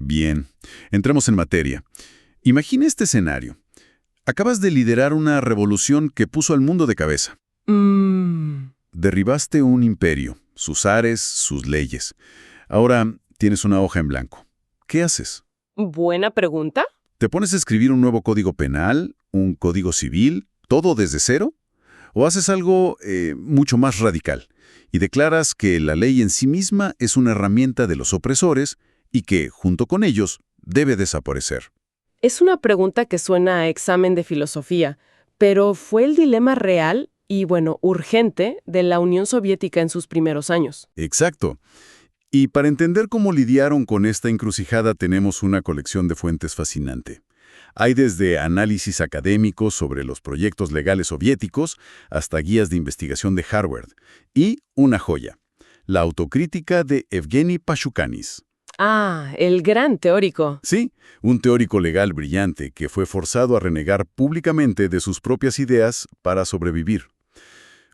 Bien, entremos en materia. Imagina este escenario. Acabas de liderar una revolución que puso al mundo de cabeza. Derribaste un imperio, sus ares, sus leyes. Ahora tienes una hoja en blanco. ¿Qué haces? Buena pregunta. ¿Te pones a escribir un nuevo código penal, un código civil, todo desde cero? ¿O haces algo mucho más radical y declaras que la ley en sí misma es una herramienta de los opresores y que, junto con ellos, debe desaparecer? Es una pregunta que suena a examen de filosofía, pero fue el dilema real y, urgente de la Unión Soviética en sus primeros años. Exacto. Y para entender cómo lidiaron con esta encrucijada tenemos una colección de fuentes fascinante. Hay desde análisis académicos sobre los proyectos legales soviéticos hasta guías de investigación de Harvard. Y una joya, la autocrítica de Evgeny Pashukanis. Ah, el gran teórico. Sí, un teórico legal brillante que fue forzado a renegar públicamente de sus propias ideas para sobrevivir.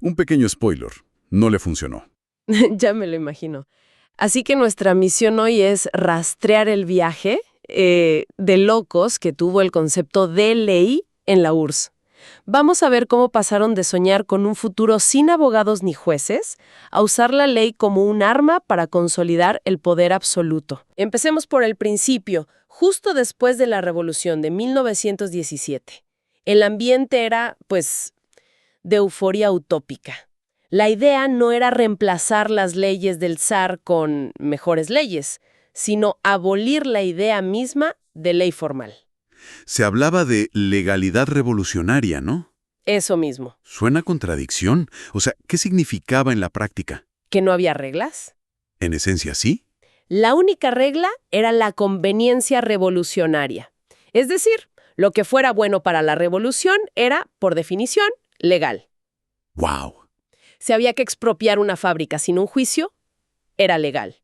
Un pequeño spoiler, no le funcionó. Ya me lo imagino. Así que nuestra misión hoy es rastrear el viaje de locos que tuvo el concepto de ley en la URSS. Vamos a ver cómo pasaron de soñar con un futuro sin abogados ni jueces a usar la ley como un arma para consolidar el poder absoluto. Empecemos por el principio, justo después de la Revolución de 1917. El ambiente era, de euforia utópica. La idea no era reemplazar las leyes del zar con mejores leyes, sino abolir la idea misma de ley formal. Se hablaba de legalidad revolucionaria, ¿no? Eso mismo. Suena a contradicción. O sea, ¿qué significaba en la práctica? ¿Que no había reglas? En esencia, sí. La única regla era la conveniencia revolucionaria. Es decir, lo que fuera bueno para la revolución era, por definición, legal. ¡Wow! Si había que expropiar una fábrica sin un juicio, era legal.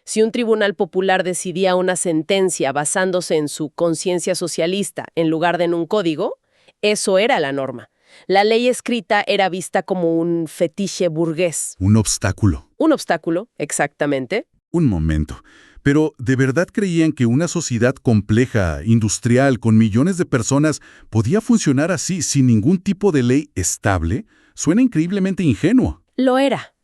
Si un tribunal popular decidía una sentencia basándose en su conciencia socialista en lugar de en un código, eso era la norma. La ley escrita era vista como un fetiche burgués. Un obstáculo. Un obstáculo, exactamente. Un momento. Pero, ¿de verdad creían que una sociedad compleja, industrial, con millones de personas, podía funcionar así sin ningún tipo de ley estable? Suena increíblemente ingenuo. Lo era,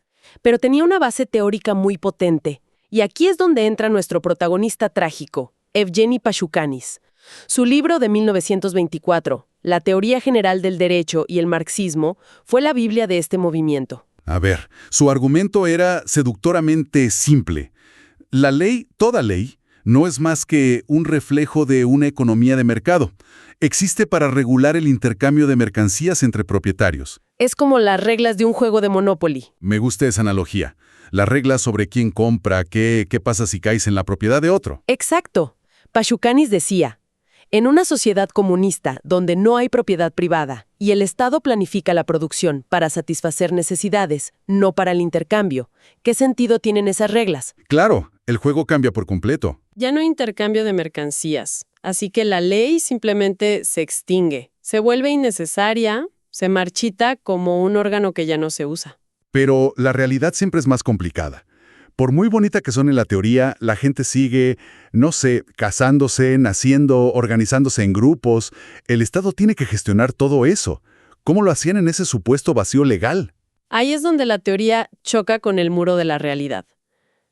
pero tenía una base teórica muy potente. Y aquí es donde entra nuestro protagonista trágico, Evgeny Pashukanis. Su libro de 1924, La teoría general del derecho y el marxismo, fue la Biblia de este movimiento. A ver, su argumento era seductoramente simple. La ley, toda ley, no es más que un reflejo de una economía de mercado. Existe para regular el intercambio de mercancías entre propietarios. Es como las reglas de un juego de Monopoly. Me gusta esa analogía. Las reglas sobre quién compra, qué pasa si caes en la propiedad de otro. Exacto. Pashukanis decía, en una sociedad comunista donde no hay propiedad privada y el Estado planifica la producción para satisfacer necesidades, no para el intercambio, ¿qué sentido tienen esas reglas? Claro, el juego cambia por completo. Ya no hay intercambio de mercancías, así que la ley simplemente se extingue, se vuelve innecesaria, se marchita como un órgano que ya no se usa. Pero la realidad siempre es más complicada. Por muy bonita que son en la teoría, la gente sigue, casándose, naciendo, organizándose en grupos. El Estado tiene que gestionar todo eso. ¿Cómo lo hacían en ese supuesto vacío legal? Ahí es donde la teoría choca con el muro de la realidad.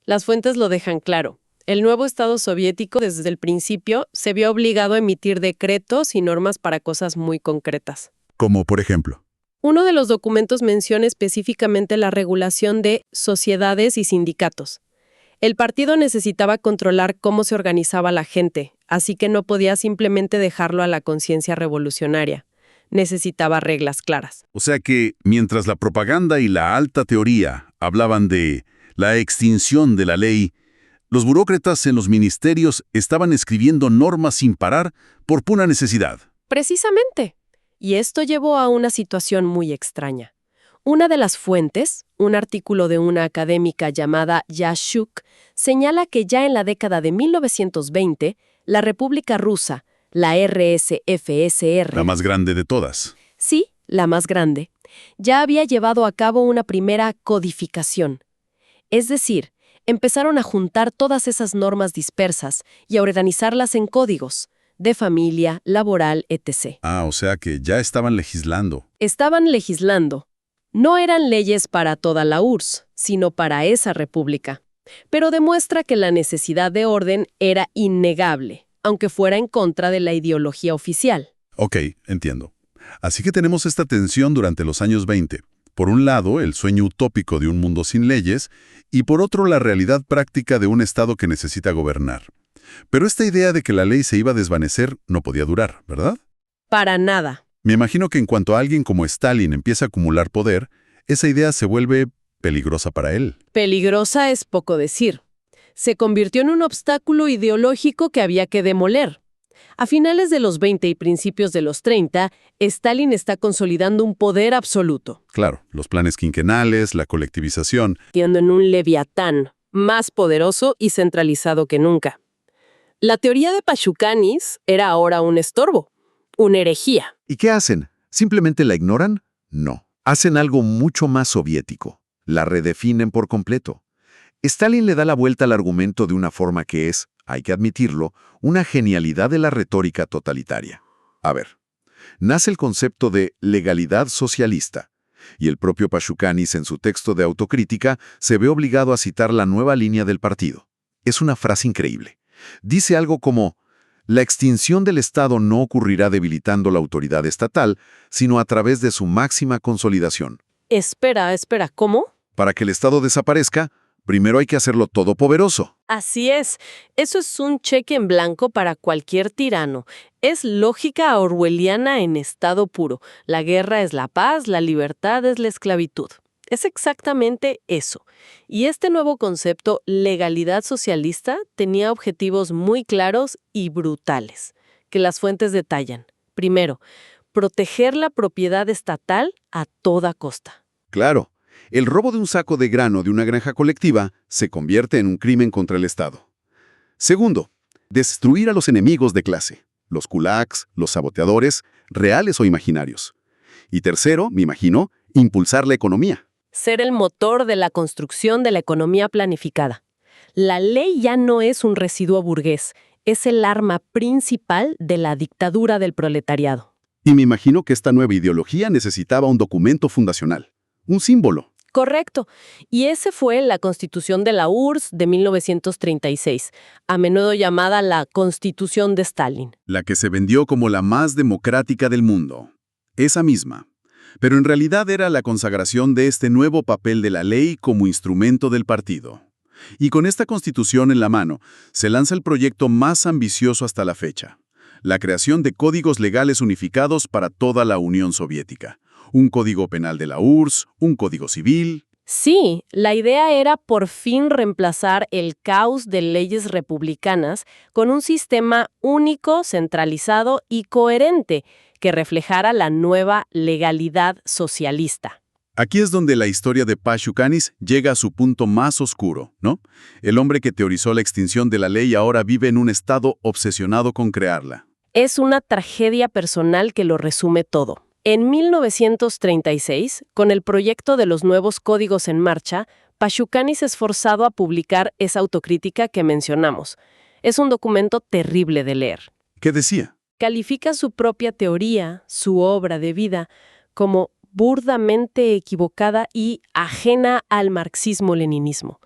Las fuentes lo dejan claro. El nuevo Estado soviético, desde el principio, se vio obligado a emitir decretos y normas para cosas muy concretas. Como, por ejemplo. Uno de los documentos menciona específicamente la regulación de sociedades y sindicatos. El partido necesitaba controlar cómo se organizaba la gente, así que no podía simplemente dejarlo a la conciencia revolucionaria. Necesitaba reglas claras. O sea que, mientras la propaganda y la alta teoría hablaban de la extinción de la ley, los burócratas en los ministerios estaban escribiendo normas sin parar por pura necesidad. Precisamente. Y esto llevó a una situación muy extraña. Una de las fuentes, un artículo de una académica llamada Yashuk, señala que ya en la década de 1920, la República Rusa, la RSFSR... La más grande de todas. Sí, la más grande, ya había llevado a cabo una primera codificación. Es decir, empezaron a juntar todas esas normas dispersas y a organizarlas en códigos de familia, laboral, etc. Ah, o sea que ya estaban legislando. Estaban legislando. No eran leyes para toda la URSS, sino para esa república. Pero demuestra que la necesidad de orden era innegable, aunque fuera en contra de la ideología oficial. Ok, entiendo. Así que tenemos esta tensión durante los años 20. Por un lado, el sueño utópico de un mundo sin leyes, y por otro, la realidad práctica de un Estado que necesita gobernar. Pero esta idea de que la ley se iba a desvanecer no podía durar, ¿verdad? Para nada. Me imagino que en cuanto alguien como Stalin empieza a acumular poder, esa idea se vuelve peligrosa para él. Peligrosa es poco decir. Se convirtió en un obstáculo ideológico que había que demoler. A finales de los 20 y principios de los 30, Stalin está consolidando un poder absoluto. Claro, los planes quinquenales, la colectivización. Convirtiendo en un leviatán, más poderoso y centralizado que nunca. La teoría de Pashukanis era ahora un estorbo, una herejía. ¿Y qué hacen? ¿Simplemente la ignoran? No. Hacen algo mucho más soviético. La redefinen por completo. Stalin le da la vuelta al argumento de una forma que es, hay que admitirlo, una genialidad de la retórica totalitaria. A ver, nace el concepto de legalidad socialista, y el propio Pashukanis en su texto de autocrítica se ve obligado a citar la nueva línea del partido. Es una frase increíble. Dice algo como: la extinción del Estado no ocurrirá debilitando la autoridad estatal, sino a través de su máxima consolidación. Espera, ¿cómo? Para que el Estado desaparezca, primero hay que hacerlo todopoderoso. Así es. Eso es un cheque en blanco para cualquier tirano. Es lógica orwelliana en estado puro. La guerra es la paz, la libertad es la esclavitud. Es exactamente eso. Y este nuevo concepto, legalidad socialista, tenía objetivos muy claros y brutales, que las fuentes detallan. Primero, proteger la propiedad estatal a toda costa. Claro, el robo de un saco de grano de una granja colectiva se convierte en un crimen contra el Estado. Segundo, destruir a los enemigos de clase, los kulaks, los saboteadores, reales o imaginarios. Y tercero, me imagino, impulsar la economía. Ser el motor de la construcción de la economía planificada. La ley ya no es un residuo burgués, es el arma principal de la dictadura del proletariado. Y me imagino que esta nueva ideología necesitaba un documento fundacional, un símbolo. Correcto. Y ese fue la Constitución de la URSS de 1936, a menudo llamada la Constitución de Stalin. La que se vendió como la más democrática del mundo. Esa misma. Pero en realidad era la consagración de este nuevo papel de la ley como instrumento del partido. Y con esta Constitución en la mano, se lanza el proyecto más ambicioso hasta la fecha: la creación de códigos legales unificados para toda la Unión Soviética. Un código penal de la URSS, un código civil. Sí, la idea era por fin reemplazar el caos de leyes republicanas con un sistema único, centralizado y coherente que reflejara la nueva legalidad socialista. Aquí es donde la historia de Pashukanis llega a su punto más oscuro, ¿no? El hombre que teorizó la extinción de la ley ahora vive en un estado obsesionado con crearla. Es una tragedia personal que lo resume todo. En 1936, con el proyecto de los nuevos códigos en marcha, Pashukanis es forzado a publicar esa autocrítica que mencionamos. Es un documento terrible de leer. ¿Qué decía? Califica su propia teoría, su obra de vida, como burdamente equivocada y ajena al marxismo-leninismo.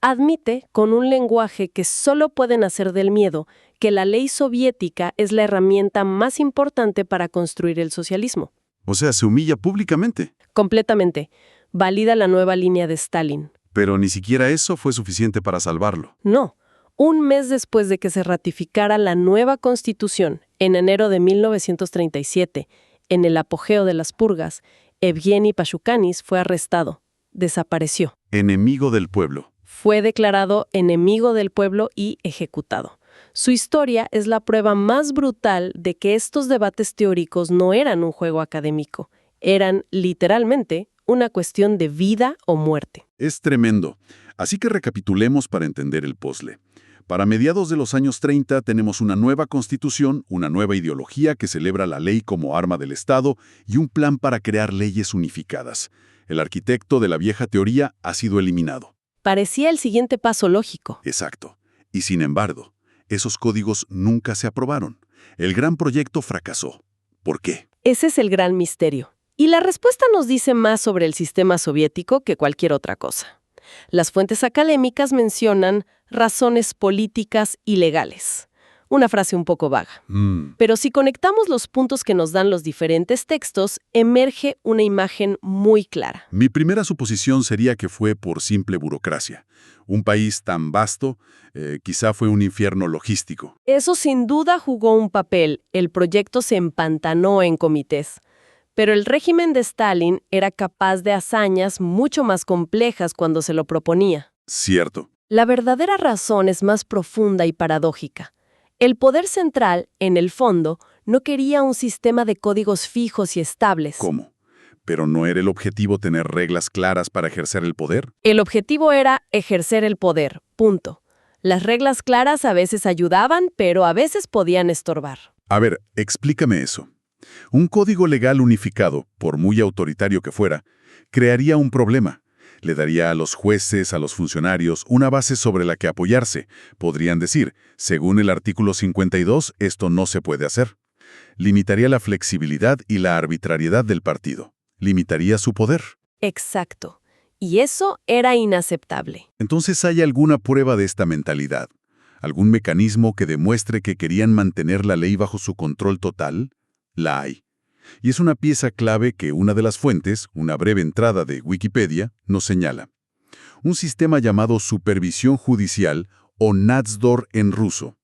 Admite, con un lenguaje que solo puede nacer del miedo, que la ley soviética es la herramienta más importante para construir el socialismo. O sea, se humilla públicamente. Completamente. Valida la nueva línea de Stalin. Pero ni siquiera eso fue suficiente para salvarlo. No. Un mes después de que se ratificara la nueva Constitución, en enero de 1937, en el apogeo de las purgas, Evgeny Pashukanis fue arrestado. Desapareció. Enemigo del pueblo. Fue declarado enemigo del pueblo y ejecutado. Su historia es la prueba más brutal de que estos debates teóricos no eran un juego académico. Eran, literalmente, una cuestión de vida o muerte. Es tremendo. Así que recapitulemos para entender el puzzle. Para mediados de los años 30 tenemos una nueva constitución, una nueva ideología que celebra la ley como arma del Estado y un plan para crear leyes unificadas. El arquitecto de la vieja teoría ha sido eliminado. parecía el siguiente paso lógico. Exacto. Y sin embargo, esos códigos nunca se aprobaron. El gran proyecto fracasó. ¿Por qué? Ese es el gran misterio. Y la respuesta nos dice más sobre el sistema soviético que cualquier otra cosa. Las fuentes académicas mencionan razones políticas y legales. Una frase un poco vaga. Pero si conectamos los puntos que nos dan los diferentes textos, emerge una imagen muy clara. Mi primera suposición sería que fue por simple burocracia. Un país tan vasto, quizá fue un infierno logístico. Eso sin duda jugó un papel. El proyecto se empantanó en comités. Pero el régimen de Stalin era capaz de hazañas mucho más complejas cuando se lo proponía. Cierto. La verdadera razón es más profunda y paradójica. El poder central, en el fondo, no quería un sistema de códigos fijos y estables. ¿Cómo? ¿Pero no era el objetivo tener reglas claras para ejercer el poder? El objetivo era ejercer el poder, punto. Las reglas claras a veces ayudaban, pero a veces podían estorbar. A ver, explícame eso. Un código legal unificado, por muy autoritario que fuera, crearía un problema. Le daría a los jueces, a los funcionarios, una base sobre la que apoyarse. Podrían decir, según el artículo 52, esto no se puede hacer. Limitaría la flexibilidad y la arbitrariedad del partido. Limitaría su poder. Exacto. Y eso era inaceptable. Entonces, ¿hay alguna prueba de esta mentalidad? ¿Algún mecanismo que demuestre que querían mantener la ley bajo su control total? La hay. Y es una pieza clave que una de las fuentes, una breve entrada de Wikipedia, nos señala. Un sistema llamado supervisión judicial o nadzor en ruso.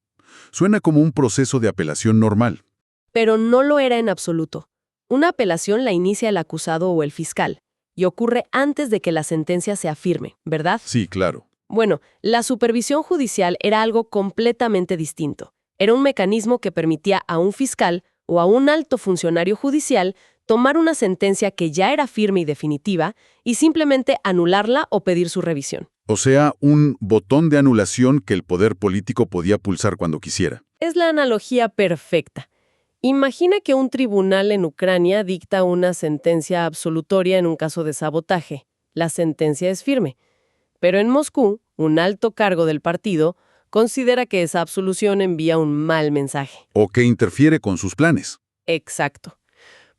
Suena como un proceso de apelación normal. Pero no lo era en absoluto. Una apelación la inicia el acusado o el fiscal, y ocurre antes de que la sentencia sea firme, ¿verdad? Sí, claro. Bueno, la supervisión judicial era algo completamente distinto. Era un mecanismo que permitía a un fiscal o a un alto funcionario judicial tomar una sentencia que ya era firme y definitiva y simplemente anularla o pedir su revisión. O sea, un botón de anulación que el poder político podía pulsar cuando quisiera. Es la analogía perfecta. Imagina que un tribunal en Ucrania dicta una sentencia absolutoria en un caso de sabotaje. La sentencia es firme. Pero en Moscú, un alto cargo del partido considera que esa absolución envía un mal mensaje. O que interfiere con sus planes. Exacto.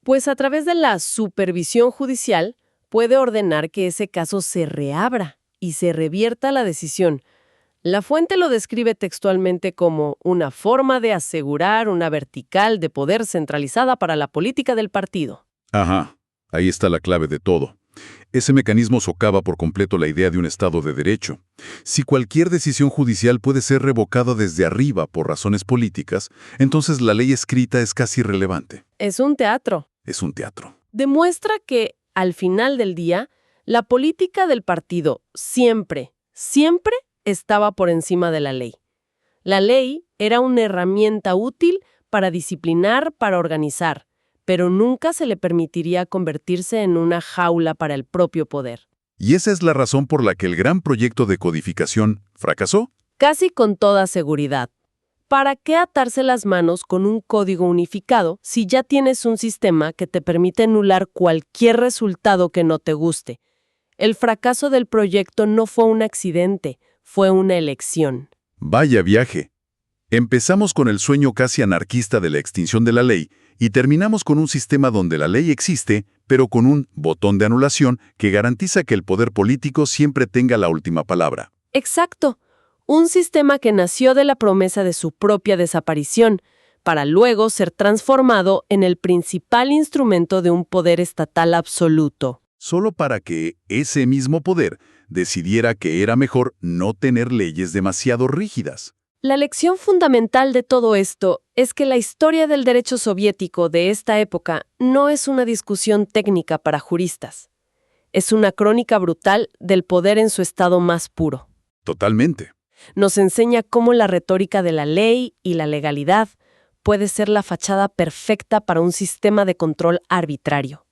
Pues a través de la supervisión judicial puede ordenar que ese caso se reabra y se revierta la decisión. La fuente lo describe textualmente como una forma de asegurar una vertical de poder centralizada para la política del partido. Ajá, ahí está la clave de todo. Ese mecanismo socava por completo la idea de un Estado de Derecho. Si cualquier decisión judicial puede ser revocada desde arriba por razones políticas, entonces la ley escrita es casi irrelevante. Es un teatro. Es un teatro. Demuestra que, al final del día, la política del partido siempre estaba por encima de la ley. La ley era una herramienta útil para disciplinar, para organizar, pero nunca se le permitiría convertirse en una jaula para el propio poder. ¿Y esa es la razón por la que el gran proyecto de codificación fracasó? Casi con toda seguridad. ¿Para qué atarse las manos con un código unificado si ya tienes un sistema que te permite anular cualquier resultado que no te guste? El fracaso del proyecto no fue un accidente, fue una elección. Vaya viaje. Empezamos con el sueño casi anarquista de la extinción de la ley y terminamos con un sistema donde la ley existe, pero con un botón de anulación que garantiza que el poder político siempre tenga la última palabra. Exacto. Un sistema que nació de la promesa de su propia desaparición, para luego ser transformado en el principal instrumento de un poder estatal absoluto. Solo para que ese mismo poder decidiera que era mejor no tener leyes demasiado rígidas. La lección fundamental de todo esto es que la historia del derecho soviético de esta época no es una discusión técnica para juristas. Es una crónica brutal del poder en su estado más puro. Totalmente. Nos enseña cómo la retórica de la ley y la legalidad puede ser la fachada perfecta para un sistema de control arbitrario.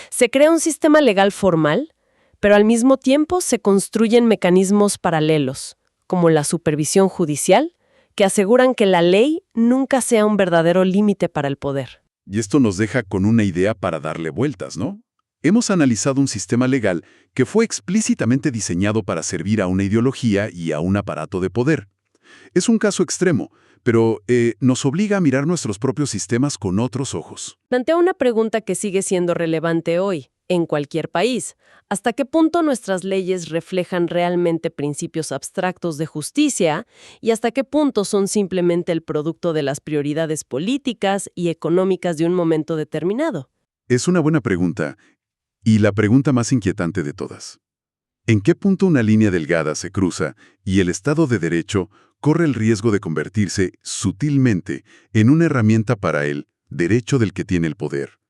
Se crea un sistema legal formal, pero al mismo tiempo se construyen mecanismos paralelos, como la supervisión judicial, que aseguran que la ley nunca sea un verdadero límite para el poder. Y esto nos deja con una idea para darle vueltas, ¿no? Hemos analizado un sistema legal que fue explícitamente diseñado para servir a una ideología y a un aparato de poder. Es un caso extremo, pero nos obliga a mirar nuestros propios sistemas con otros ojos. Plantea una pregunta que sigue siendo relevante hoy, en cualquier país. ¿Hasta qué punto nuestras leyes reflejan realmente principios abstractos de justicia y hasta qué punto son simplemente el producto de las prioridades políticas y económicas de un momento determinado? Es una buena pregunta, y la pregunta más inquietante de todas. ¿En qué punto una línea delgada se cruza y el Estado de Derecho corre el riesgo de convertirse, sutilmente, en una herramienta para el derecho del que tiene el poder?